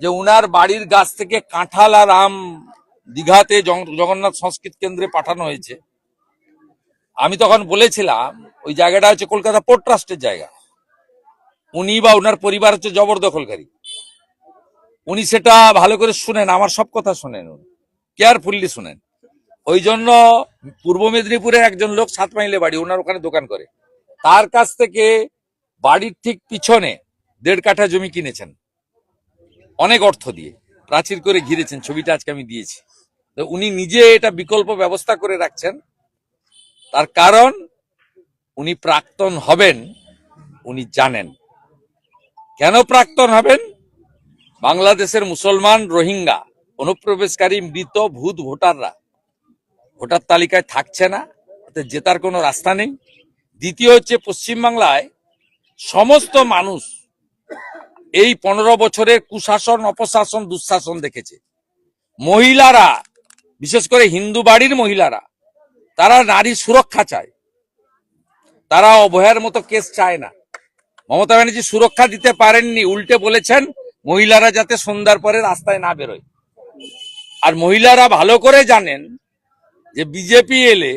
যে উনার বাড়ির গাছ থেকে কাঁঠাল আর আম দীঘাতে জগন্নাথ সংস্কৃত কেন্দ্রে পাঠানো হয়েছে। আমি তখন বলেছিলাম ওই জায়গাটা হচ্ছে কলকাতা পোর্ট ট্রাস্টের জায়গা, উনি বা ওনার পরিবার হচ্ছে জবরদখলকারী। উনি সেটা ভালো করে শুনেন, আমার সব কথা শুনেন, কেয়ারফুললি শুনেন। ওই জন্য পূর্ব মেদিনীপুরের একজন লোক 7 মাইলে বাড়ি, ওনার ওখানে দোকান করে, তার কাছ থেকে বাড়ির ঠিক পিছনে 1.5 কাঠা জমি কিনেছেন অনেক অর্থ দিয়ে, প্রাচীর করে ঘিরেছেন, ছবিটা আজকে আমি দিয়েছি। তো উনি নিজে এটা বিকল্প ব্যবস্থা করে রাখছেন, তার কারণ উনি প্রাক্তন হবেন, উনি জানেন। কেন প্রাক্তন হবেন? বাংলাদেশের মুসলমান রোহিঙ্গা অনুপ্রবেশকারী মৃত ভূত ভোটাররা ভোটার তালিকায় থাকছে না, এতে জেতার কোনো রাস্তা নেই। দ্বিতীয় হচ্ছে পশ্চিমবাংলায় সমস্ত মানুষ এই 15 বছরের কুশাসন, অপশাসন, দুঃশাসন দেখেছে। মহিলারা, বিশেষ করে হিন্দু বাড়ির মহিলারা, তারা নারী সুরক্ষা চায়, তারা অভয়ের মতো কেস চায় না। মমতা ব্যানার্জি সুরক্ষা দিতে পারেননি, উল্টে বলেছেন মহিলারা যাতে সন্ধ্যার পরে রাস্তায় না বেরোয়। আর মহিলারা ভালো করে জানেন যে বিজেপি এলে